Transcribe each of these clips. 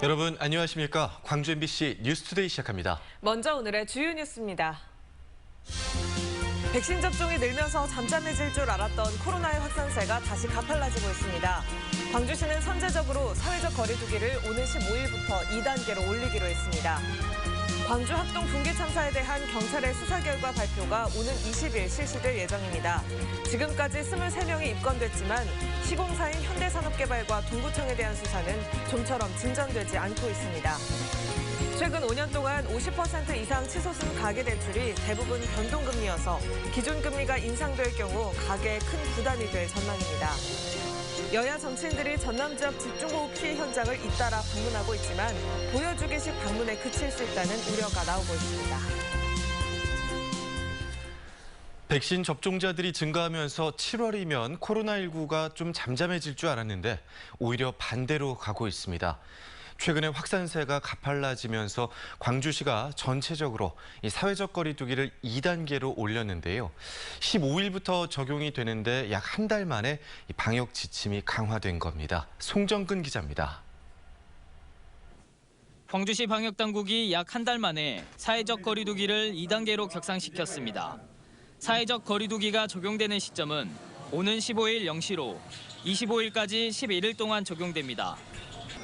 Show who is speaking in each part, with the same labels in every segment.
Speaker 1: 여러분 안녕하십니까? 광주 MBC 뉴스투데이 시작합니다.
Speaker 2: 먼저 오늘의 주요 뉴스입니다. 백신 접종이 늘면서 잠잠해질 줄 알았던 코로나의 확산세가 다시 가팔라지고 있습니다. 광주시는 선제적으로 사회적 거리 두기를 오는 15일부터 2단계로 올리기로 했습니다. 광주 학동 붕괴 참사에 대한 경찰의 수사 결과 발표가 오는 20일 실시될 예정입니다. 지금까지 23명이 입건됐지만 시공사인 현대산업개발과 동구청에 대한 수사는 좀처럼 진전되지 않고 있습니다. 최근 5년 동안 50% 이상 치솟은 가계대출이 대부분 변동금리여서 기준금리가 인상될 경우 가계에 큰 부담이 될 전망입니다. 여야 정치인들이 전남 지역 집중호우 피해 현장을 잇따라 방문하고 있지만 보여주기식 방문에 그칠 수 있다는 우려가 나오고 있습니다.
Speaker 1: 백신 접종자들이 증가하면서 7월이면 코로나19가 좀 잠잠해질 줄 알았는데 오히려 반대로 가고 있습니다. 최근에 확산세가 가팔라지면서 광주시가 전체적으로 이 사회적 거리 두기를 2단계로 올렸는데요. 15일부터 적용이 되는데 약 한 달 만에 이 방역 지침이 강화된 겁니다. 송정근 기자입니다.
Speaker 3: 광주시 방역당국이 약 한 달 만에 사회적 거리 두기를 2단계로 격상시켰습니다. 사회적 거리 두기가 적용되는 시점은 오는 15일 0시로 25일까지 11일 동안 적용됩니다.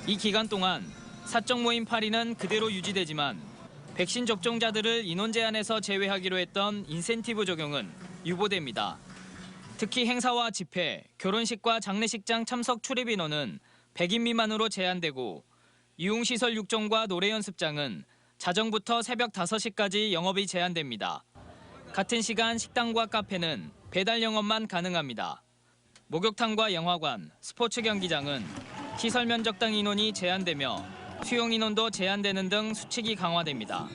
Speaker 3: 이 기간 동안 사적 모임 8인은 그대로 유지되지만 백신 접종자들을 인원 제한에서 제외하기로 했던 인센티브 적용은 유보됩니다. 특히 행사와 집회, 결혼식과 장례식장 참석 출입 인원은 100인 미만으로 제한되고 유흥시설 6종과 노래 연습장은 자정부터 새벽 5시까지 영업이 제한됩니다. 같은 시간 식당과 카페는 배달 영업만 가능합니다. 목욕탕과 영화관, 스포츠 경기장은 시설 면적당 인원이 제한되며 수용 인원도 제한되는 등 수칙이 강화됩니다.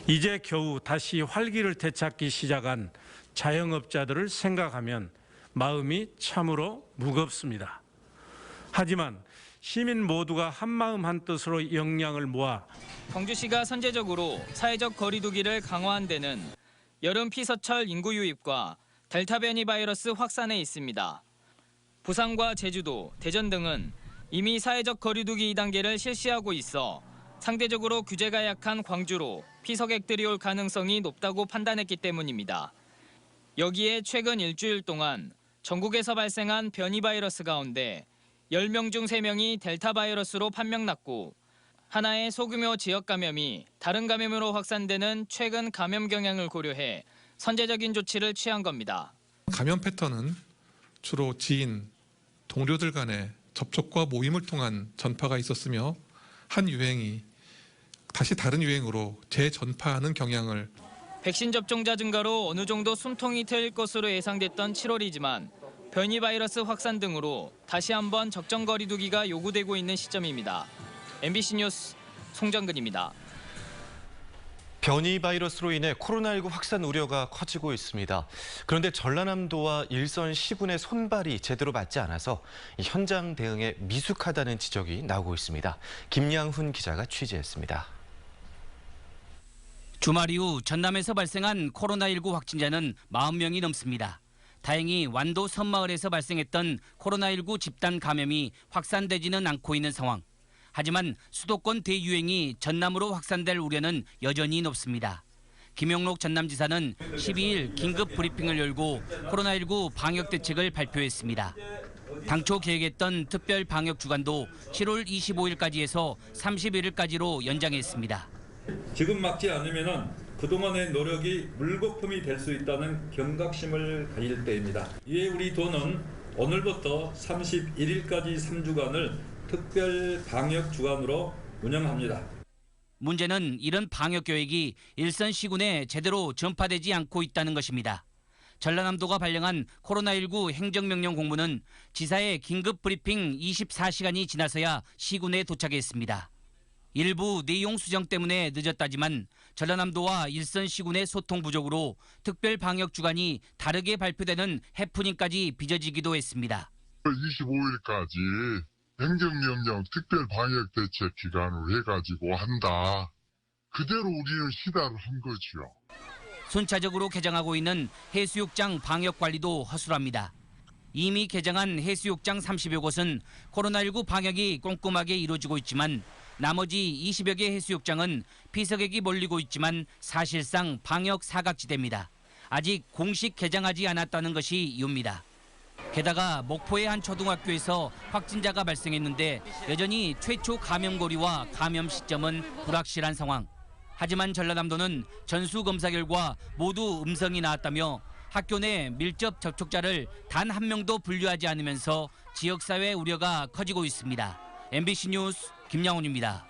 Speaker 4: 이제 겨우 다시 활기를 되찾기 시작한 자영업자들을 생각하면 마음이 참으로 무겁습니다. 하지만 시민 모두가 한마음 한뜻으로 역량을 모아
Speaker 3: 광주시가 선제적으로 사회적 거리 두기를 강화한 데는 여름 피서철 인구 유입과 델타 변이 바이러스 확산에 있습니다. 부산과 제주도, 대전 등은 이미 사회적 거리 두기 2단계를 실시하고 있어 상대적으로 규제가 약한 광주로 피서객들이 올 가능성이 높다고 판단했기 때문입니다. 여기에 최근 일주일 동안 전국에서 발생한 변이 바이러스 가운데 10명 중 3명이 델타 바이러스로 판명났고 하나의 소규모 지역 감염이 다른 감염으로 확산되는 최근 감염 경향을 고려해 선제적인 조치를 취한 겁니다.
Speaker 5: 감염 패턴은 주로 지인, 동료들 간의 접촉과 모임을 통한 전파가 있었으며 한 유행이 다시 다른 유행으로 재전파하는 경향을
Speaker 3: 백신 접종자 증가로 어느 정도 숨통이 트일 것으로 예상됐던 7월이지만 변이 바이러스 확산 등으로 다시 한번 적정 거리 두기가 요구되고 있는 시점입니다. MBC 뉴스 송정근입니다.
Speaker 1: 변이 바이러스로 인해 코로나19 확산 우려가 커지고 있습니다. 그런데 전라남도와 일선 시군의 손발이 제대로 맞지 않아서 현장 대응에 미숙하다는 지적이 나오고 있습니다. 김양훈 기자가 취재했습니다.
Speaker 6: 주말 이후 전남에서 발생한 코로나19 확진자는 40명이 넘습니다. 다행히 완도 섬마을에서 발생했던 코로나19 집단 감염이 확산되지는 않고 있는 상황. 하지만 수도권 대유행이 전남으로 확산될 우려는 여전히 높습니다. 김용록 전남지사는 12일 긴급 브리핑을 열고 코로나19 방역 대책을 발표했습니다. 당초 계획했던 특별 방역 주간도 7월 25일까지 해서 31일까지로 연장했습니다.
Speaker 7: 지금 막지 않으면 그동안의 노력이 물거품이 될 수 있다는 경각심을 가질 때입니다. 이에 우리 도는 오늘부터 31일까지 3주간을 특별 방역 주간으로 운영합니다.
Speaker 6: 문제는 이런 방역 계획이 일선 시군에 제대로 전파되지 않고 있다는 것입니다. 전라남도가 발령한 코로나19 행정명령 공문은 지사의 긴급 브리핑 24시간이 지나서야 시군에 도착했습니다. 일부 내용 수정 때문에 늦었다지만 전라남도와 일선 시군의 소통 부족으로 특별 방역 주간이 다르게 발표되는 해프닝까지 빚어지기도 했습니다.
Speaker 8: 25일까지 행정명령 특별방역대책 기간으로 해가지고 한다. 그대로 우리는 시달을 한 거죠.
Speaker 6: 순차적으로 개장하고 있는 해수욕장 방역관리도 허술합니다. 이미 개장한 해수욕장 30여 곳은 코로나19 방역이 꼼꼼하게 이루어지고 있지만 나머지 20여 개 해수욕장은 피서객이 몰리고 있지만 사실상 방역 사각지대입니다. 아직 공식 개장하지 않았다는 것이 이유입니다. 게다가 목포의 한 초등학교에서 확진자가 발생했는데 여전히 최초 감염 고리와 감염 시점은 불확실한 상황. 하지만 전라남도는 전수검사 결과 모두 음성이 나왔다며 학교 내 밀접 접촉자를 단 한 명도 분류하지 않으면서 지역사회 우려가 커지고 있습니다. MBC 뉴스 김양훈입니다.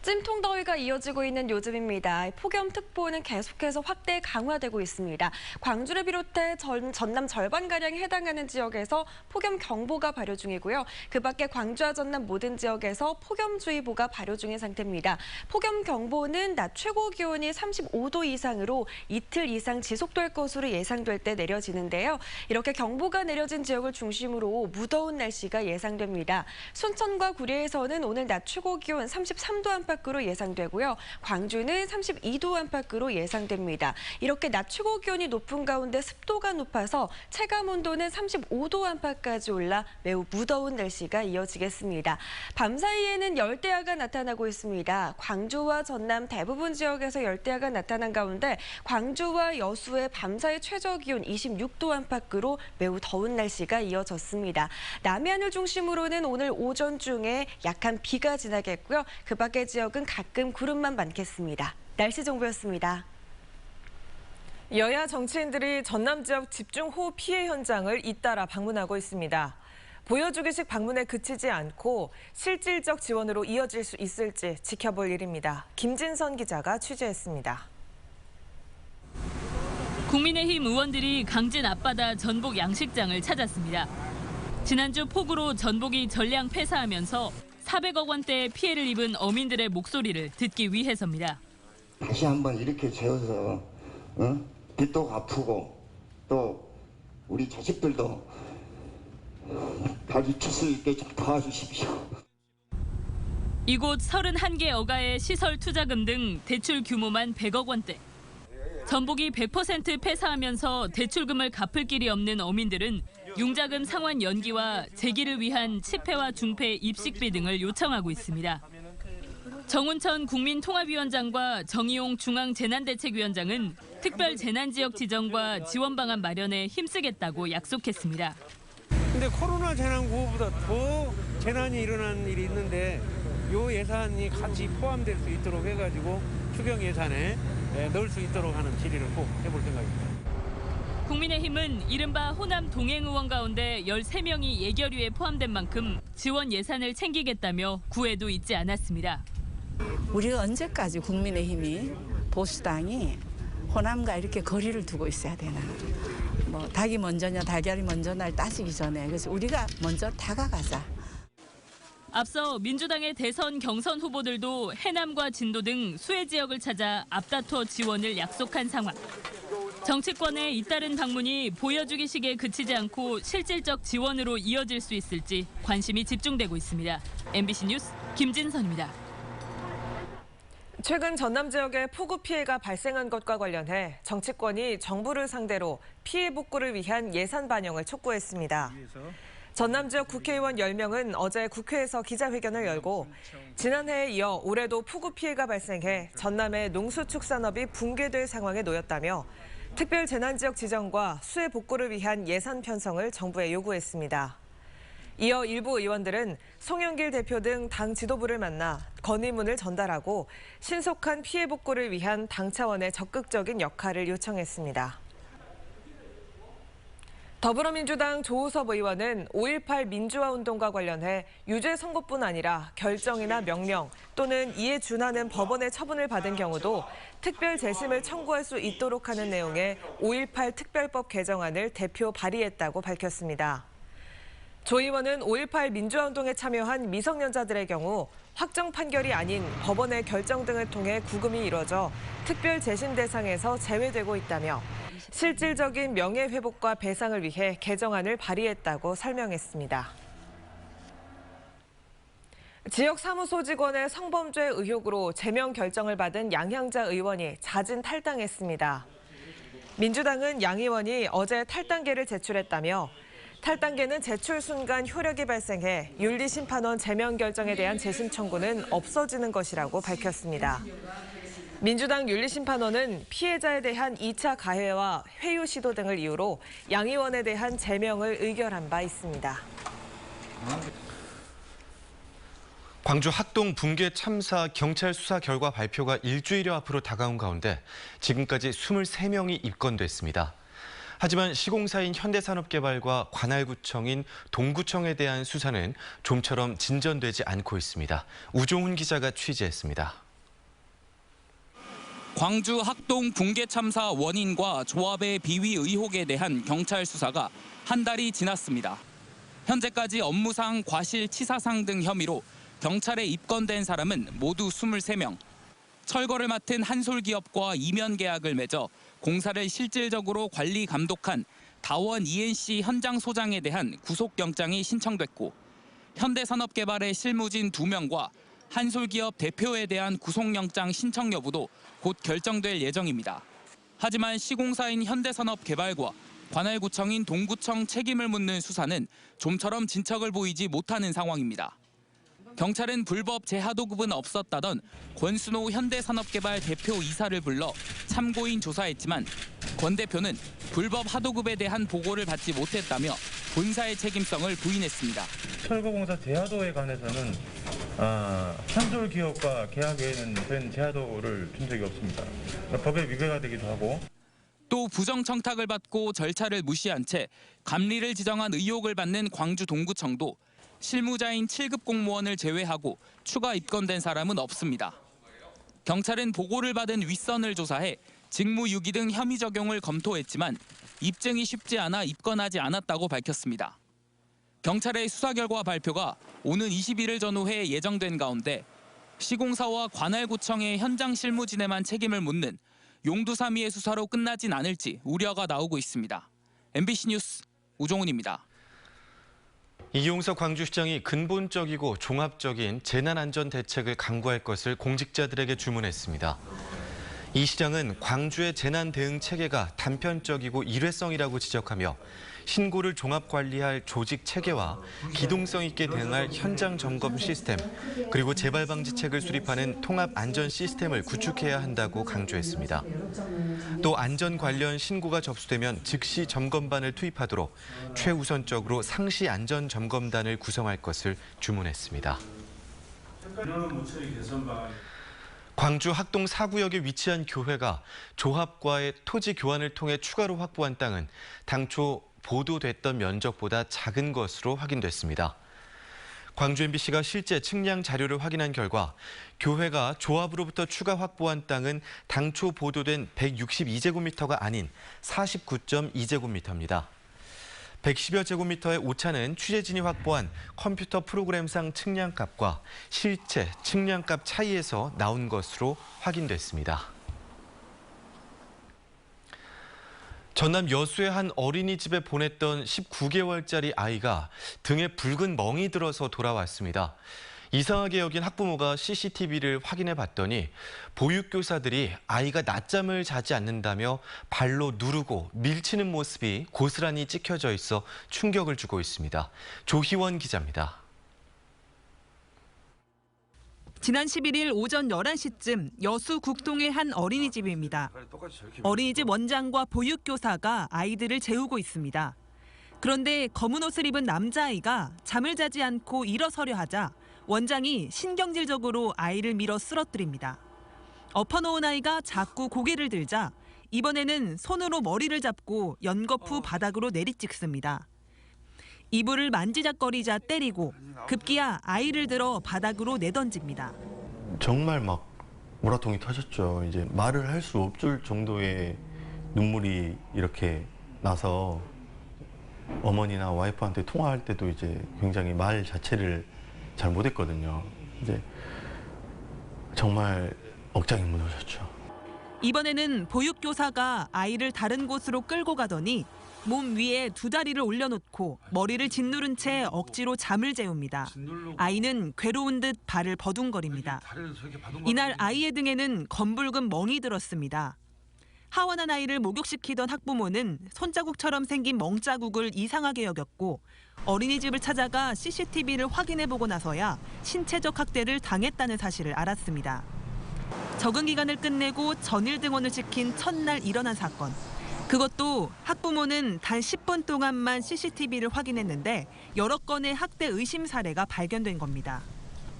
Speaker 9: 찜통더위가 이어지고 있는 요즘입니다. 폭염특보는 계속해서 확대 강화되고 있습니다. 광주를 비롯해 전남 절반가량에 해당하는 지역에서 폭염경보가 발효 중이고요. 그 밖에 광주와 전남 모든 지역에서 폭염주의보가 발효 중인 상태입니다. 폭염경보는 낮 최고 기온이 35도 이상으로 이틀 이상 지속될 것으로 예상될 때 내려지는데요. 이렇게 경보가 내려진 지역을 중심으로 무더운 날씨가 예상됩니다. 순천과 구리에서는 오늘 낮 최고 기온 33도 안팎으로 예상되고요. 광주는 32도 안팎으로 예상됩니다. 이렇게 낮 최고 기온이 높은 가운데 습도가 높아서 체감 온도는 35도 안팎까지 올라 매우 무더운 날씨가 이어지겠습니다. 밤 사이에는 열대야가 나타나고 있습니다. 광주와 전남 대부분 지역에서 열대야가 나타난 가운데 광주와 여수의 밤 사이 최저 기온 26도 안팎으로 매우 더운 날씨가 이어졌습니다. 남해안을 중심으로는 오늘 오전 중에 약한 비가 지나겠고요. 그 밖의 지역은 가끔 구름만 많겠습니다. 날씨 정보였습니다.
Speaker 2: 여야 정치인들이 전남 지역 집중호우 피해 현장을 잇따라 방문하고 있습니다. 보여주기식 방문에 그치지 않고 실질적 지원으로 이어질 수 있을지 지켜볼 일입니다. 김진선 기자가 취재했습니다.
Speaker 10: 국민의힘 의원들이 강진 앞바다 전복 양식장을 찾았습니다. 지난주 폭우로 전복이 전량 폐사하면서 400억 원대의 피해를 입은 어민들의 목소리를 듣기 위해서입니다.
Speaker 11: 다시 한번 이렇게 재워서 빚도 갚고 또 우리 자식들도 가르칠 수 있게 좀 도와주십시오.
Speaker 10: 이곳 31개 어가의 시설 투자금 등 대출 규모만 100억 원대. 전복이 100% 폐사하면서 대출금을 갚을 길이 없는 어민들은 융자금 상환 연기와 재기를 위한 치패와 중패 입식비 등을 요청하고 있습니다. 정운천 국민통합위원장과 정의용 중앙재난대책위원장은 특별 재난지역 지정과 지원 방안 마련에 힘쓰겠다고 약속했습니다.
Speaker 12: 근데 코로나 재난 구호보다 더 재난이 일어난 일이 있는데 이 예산이 같이 포함될 수 있도록 해가지고 추경 예산에 넣을 수 있도록 하는 질의를 꼭 해볼 생각입니다.
Speaker 10: 국민의힘은 이른바 호남 동행 의원 가운데 13명이 예결위에 포함된 만큼 지원 예산을 챙기겠다며 구애도 잊지 않았습니다.
Speaker 13: 우리가 언제까지 국민의힘이 보수당이 호남과 이렇게 거리를 두고 있어야 되나. 뭐 닭이 먼저냐 달걀이 먼저냐를 따지기 전에 그래서 우리가 먼저 다가가자.
Speaker 10: 앞서 민주당의 대선 경선 후보들도 해남과 진도 등 수해 지역을 찾아 앞다퉈 지원을 약속한 상황. 정치권의 잇따른 방문이 보여주기식에 그치지 않고 실질적 지원으로 이어질 수 있을지 관심이 집중되고 있습니다. MBC 뉴스 김진선입니다.
Speaker 2: 최근 전남 지역에 폭우 피해가 발생한 것과 관련해 정치권이 정부를 상대로 피해 복구를 위한 예산 반영을 촉구했습니다. 전남 지역 국회의원 10명은 어제 국회에서 기자회견을 열고 지난해에 이어 올해도 폭우 피해가 발생해 전남의 농수축산업이 붕괴될 상황에 놓였다며 특별 재난지역 지정과 수해 복구를 위한 예산 편성을 정부에 요구했습니다. 이어 일부 의원들은 송영길 대표 등 당 지도부를 만나 건의문을 전달하고 신속한 피해 복구를 위한 당 차원의 적극적인 역할을 요청했습니다. 더불어민주당 조우섭 의원은 5.18 민주화 운동과 관련해 유죄 선고뿐 아니라 결정이나 명령 또는 이에 준하는 법원의 처분을 받은 경우도 특별 재심을 청구할 수 있도록 하는 내용의 5.18 특별법 개정안을 대표 발의했다고 밝혔습니다. 조 의원은 5.18 민주화 운동에 참여한 미성년자들의 경우 확정 판결이 아닌 법원의 결정 등을 통해 구금이 이뤄져 특별 재심 대상에서 제외되고 있다며 실질적인 명예회복과 배상을 위해 개정안을 발의했다고 설명했습니다. 지역 사무소 직원의 성범죄 의혹으로 제명 결정을 받은 양향자 의원이 자진 탈당했습니다. 민주당은 양 의원이 어제 탈당계를 제출했다며 탈당계는 제출 순간 효력이 발생해 윤리심판원 제명 결정에 대한 재심 청구는 없어지는 것이라고 밝혔습니다. 민주당 윤리심판원은 피해자에 대한 2차 가해와 회유 시도 등을 이유로 양 의원에 대한 제명을 의결한 바 있습니다.
Speaker 1: 광주 학동 붕괴 참사 경찰 수사 결과 발표가 일주일여 앞으로 다가온 가운데 지금까지 23명이 입건됐습니다. 하지만 시공사인 현대산업개발과 관할구청인 동구청에 대한 수사는 좀처럼 진전되지 않고 있습니다. 우종훈 기자가 취재했습니다.
Speaker 14: 광주 학동 붕괴 참사 원인과 조합의 비위 의혹에 대한 경찰 수사가 한 달이 지났습니다. 현재까지 업무상 과실치사상 등 혐의로 경찰에 입건된 사람은 모두 23명. 철거를 맡은 한솔기업과 이면 계약을 맺어 공사를 실질적으로 관리 감독한 다원 ENC 현장 소장에 대한 구속영장이 신청됐고 현대산업개발의 실무진 2명과 한솔기업 대표에 대한 구속영장 신청 여부도 곧 결정될 예정입니다. 하지만 시공사인 현대산업개발과 관할구청인 동구청 책임을 묻는 수사는 좀처럼 진척을 보이지 못하는 상황입니다. 경찰은 불법 재하도급은 없었다던 권순호 현대산업개발 대표 이사를 불러 참고인 조사했지만 권 대표는 불법 하도급에 대한 보고를 받지 못했다며 본사의 책임성을 부인했습니다.
Speaker 15: 철거공사 재하도에 관해서는 한솔기업과 계약 외에는 된 재하도를 준 적이 없습니다. 법에 위배가 되기도 하고.
Speaker 14: 또 부정청탁을 받고 절차를 무시한 채 감리를 지정한 의혹을 받는 광주 동구청도 실무자인 7급 공무원을 제외하고 추가 입건된 사람은 없습니다. 경찰은 보고를 받은 윗선을 조사해 직무유기 등 혐의 적용을 검토했지만 입증이 쉽지 않아 입건하지 않았다고 밝혔습니다. 경찰의 수사 결과 발표가 오는 21일 전후에 예정된 가운데 시공사와 관할구청의 현장 실무진에만 책임을 묻는 용두사미의 수사로 끝나진 않을지 우려가 나오고 있습니다. MBC 뉴스 우종훈입니다.
Speaker 1: 이용석 광주시장이 근본적이고 종합적인 재난안전 대책을 강구할 것을 공직자들에게 주문했습니다. 이 시장은 광주의 재난 대응 체계가 단편적이고 일회성이라고 지적하며 신고를 종합관리할 조직 체계와 기동성 있게 대응할 현장 점검 시스템, 그리고 재발 방지책을 수립하는 통합 안전 시스템을 구축해야 한다고 강조했습니다. 또 안전 관련 신고가 접수되면 즉시 점검반을 투입하도록 최우선적으로 상시 안전 점검단을 구성할 것을 주문했습니다. 광주 학동 4구역에 위치한 교회가 조합과의 토지 교환을 통해 추가로 확보한 땅은 당초 보도됐던 면적보다 작은 것으로 확인됐습니다. 광주 MBC가 실제 측량 자료를 확인한 결과 교회가 조합으로부터 추가 확보한 땅은 당초 보도된 162제곱미터가 아닌 49.2제곱미터입니다. 110여 제곱미터의 오차는 취재진이 확보한 컴퓨터 프로그램상 측량값과 실제 측량값 차이에서 나온 것으로 확인됐습니다. 전남 여수의 한 어린이집에 보냈던 19개월짜리 아이가 등에 붉은 멍이 들어서 돌아왔습니다. 이상하게 여긴 학부모가 CCTV를 확인해 봤더니 보육교사들이 아이가 낮잠을 자지 않는다며 발로 누르고 밀치는 모습이 고스란히 찍혀져 있어 충격을 주고 있습니다. 조희원 기자입니다.
Speaker 16: 지난 11일 오전 11시쯤 여수 국동의 한 어린이집입니다. 어린이집 원장과 보육교사가 아이들을 재우고 있습니다. 그런데 검은 옷을 입은 남자아이가 잠을 자지 않고 일어서려 하자 원장이 신경질적으로 아이를 밀어 쓰러뜨립니다. 엎어놓은 아이가 자꾸 고개를 들자 이번에는 손으로 머리를 잡고 연거푸 바닥으로 내리찍습니다. 이불을 만지작거리자 때리고 급기야 아이를 들어 바닥으로 내던집니다.
Speaker 17: 정말 막 오라통이 터졌죠. 이제 말을 할 수 없을 정도의 눈물이 이렇게 나서 어머니나 와이프한테 통화할 때도 이제 굉장히 말 자체를 잘 못했거든요. 이제 정말 억장이 무너졌죠.
Speaker 16: 이번에는 보육교사가 아이를 다른 곳으로 끌고 가더니 몸 위에 두 다리를 올려놓고 머리를 짓누른 채 억지로 잠을 재웁니다. 아이는 괴로운 듯 발을 버둥거립니다. 이날 아이의 등에는 검붉은 멍이 들었습니다. 하원한 아이를 목욕시키던 학부모는 손자국처럼 생긴 멍자국을 이상하게 여겼고 어린이집을 찾아가 CCTV를 확인해보고 나서야 신체적 학대를 당했다는 사실을 알았습니다. 적응 기간을 끝내고 전일 등원을 시킨 첫날 일어난 사건. 그것도 학부모는 단 10분 동안만 CCTV를 확인했는데 여러 건의 학대 의심 사례가 발견된 겁니다.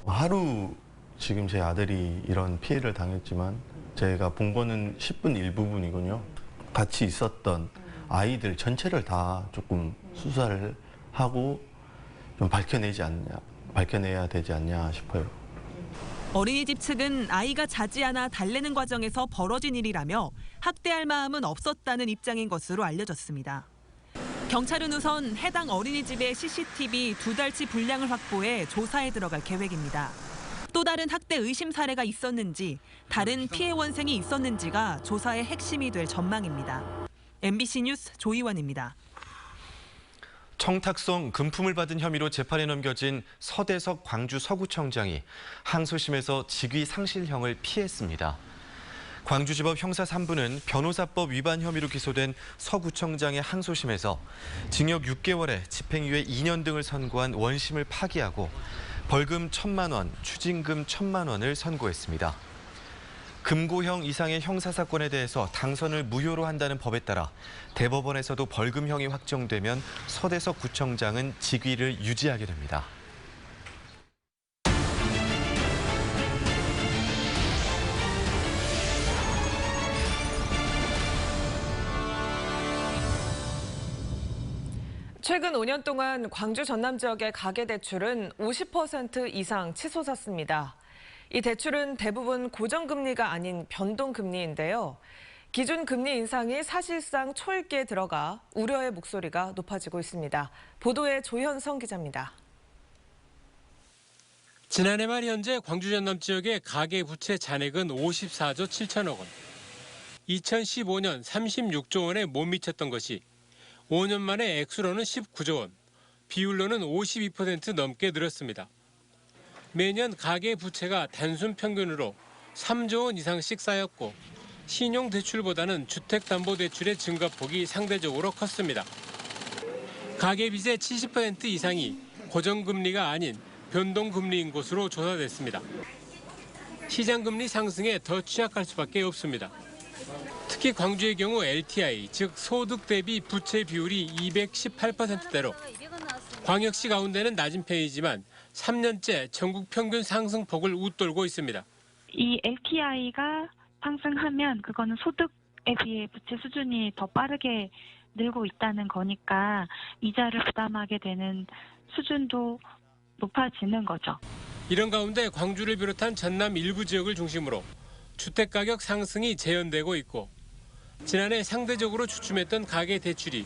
Speaker 17: 하루 지금 제 아들이 이런 피해를 당했지만 제가 본 거는 10분 일부분이군요. 같이 있었던 아이들 전체를 다 조금 수사를 하고 좀 밝혀내야 되지 않냐 싶어요.
Speaker 16: 어린이집 측은 아이가 자지 않아 달래는 과정에서 벌어진 일이라며 학대할 마음은 없었다는 입장인 것으로 알려졌습니다. 경찰은 우선 해당 어린이집의 CCTV 2달치 분량을 확보해 조사에 들어갈 계획입니다. 또 다른 학대 의심 사례가 있었는지, 다른 피해 원생이 있었는지가 조사의 핵심이 될 전망입니다. MBC 뉴스 조이원입니다.
Speaker 1: 청탁성 금품을 받은 혐의로 재판에 넘겨진 서대석 광주 서구청장이 항소심에서 직위 상실형을 피했습니다. 광주지법 형사 3부는 변호사법 위반 혐의로 기소된 서구청장의 항소심에서 징역 6개월에 집행유예 2년 등을 선고한 원심을 파기하고 벌금 1,000만 원, 추징금 1,000만 원을 선고했습니다. 금고형 이상의 형사사건에 대해서 당선을 무효로 한다는 법에 따라 대법원에서도 벌금형이 확정되면 서대석 구청장은 직위를 유지하게 됩니다.
Speaker 2: 최근 5년 동안 광주 전남 지역의 가계대출은 50% 이상 치솟았습니다. 이 대출은 대부분 고정금리가 아닌 변동금리인데요. 기준금리 인상이 사실상 초읽기에 들어가 우려의 목소리가 높아지고 있습니다. 보도에 조현성 기자입니다.
Speaker 18: 지난해 말 현재 광주 전남 지역의 가계부채 잔액은 54조 7천억 원. 2015년 36조 원에 못 미쳤던 것이 5년 만에 액수로는 19조 원, 비율로는 52% 넘게 늘었습니다. 매년 가계 부채가 단순 평균으로 3조 원 이상씩 쌓였고 신용대출보다는 주택담보대출의 증가폭이 상대적으로 컸습니다. 가계빚의 70% 이상이 고정금리가 아닌 변동금리인 것으로 조사됐습니다. 시장금리 상승에 더 취약할 수밖에 없습니다. 특히 광주의 경우 LTI, 즉 소득 대비 부채 비율이 218%대로 광역시 가운데는 낮은 편이지만 3년째 전국 평균 상승폭을 웃돌고 있습니다.
Speaker 19: 이 LTI가 상승하면 그거는 소득에 비해 부채 수준이 더 빠르게 늘고 있다는 거니까 이자를 부담하게 되는 수준도 높아지는 거죠.
Speaker 18: 이런 가운데 광주를 비롯한 전남 일부 지역을 중심으로 주택가격 상승이 재현되고 있고 지난해 상대적으로 주춤했던 가계 대출이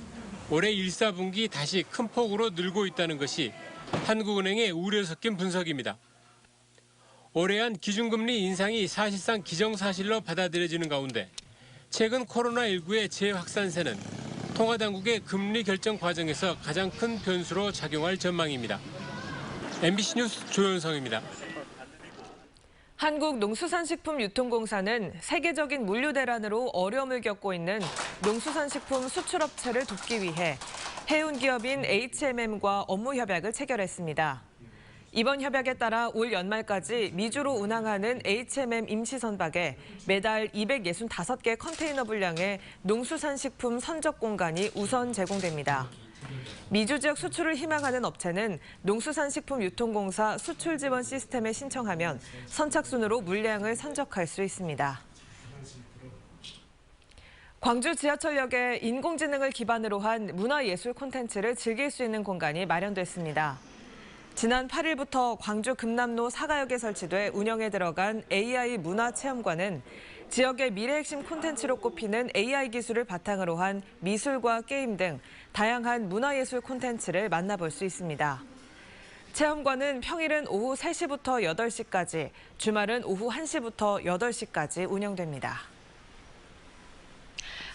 Speaker 18: 올해 1, 4분기 다시 큰 폭으로 늘고 있다는 것이 한국은행의 우려 섞인 분석입니다. 올해한 기준금리 인상이 사실상 기정사실로 받아들여지는 가운데 최근 코로나19의 재확산세는 통화당국의 금리 결정 과정에서 가장 큰 변수로 작용할 전망입니다. MBC 뉴스 조현성입니다.
Speaker 2: 한국농수산식품유통공사는 세계적인 물류 대란으로 어려움을 겪고 있는 농수산식품 수출업체를 돕기 위해 해운 기업인 HMM과 업무 협약을 체결했습니다. 이번 협약에 따라 올 연말까지 미주로 운항하는 HMM 임시선박에 매달 265개 컨테이너 분량의 농수산식품 선적 공간이 우선 제공됩니다. 미주 지역 수출을 희망하는 업체는 농수산식품유통공사 수출지원 시스템에 신청하면 선착순으로 물량을 선적할 수 있습니다. 광주 지하철역에 인공지능을 기반으로 한 문화예술 콘텐츠를 즐길 수 있는 공간이 마련됐습니다. 지난 8일부터 광주 금남로 사가역에 설치돼 운영에 들어간 AI 문화체험관은 지역의 미래 핵심 콘텐츠로 꼽히는 AI 기술을 바탕으로 한 미술과 게임 등 다양한 문화예술 콘텐츠를 만나볼 수 있습니다. 체험관은 평일은 오후 3시부터 8시까지, 주말은 오후 1시부터 8시까지 운영됩니다.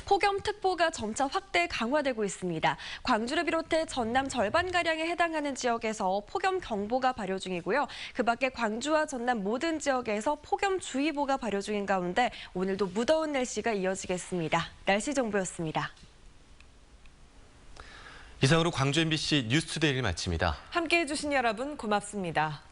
Speaker 9: 폭염특보가 점차 확대 강화되고 있습니다. 광주를 비롯해 전남 절반가량에 해당하는 지역에서 폭염경보가 발효 중이고요. 그 밖에 광주와 전남 모든 지역에서 폭염주의보가 발효 중인 가운데 오늘도 무더운 날씨가 이어지겠습니다. 날씨 정보였습니다.
Speaker 1: 이상으로 광주 MBC 뉴스투데이를 마칩니다.
Speaker 2: 함께해 주신 여러분 고맙습니다.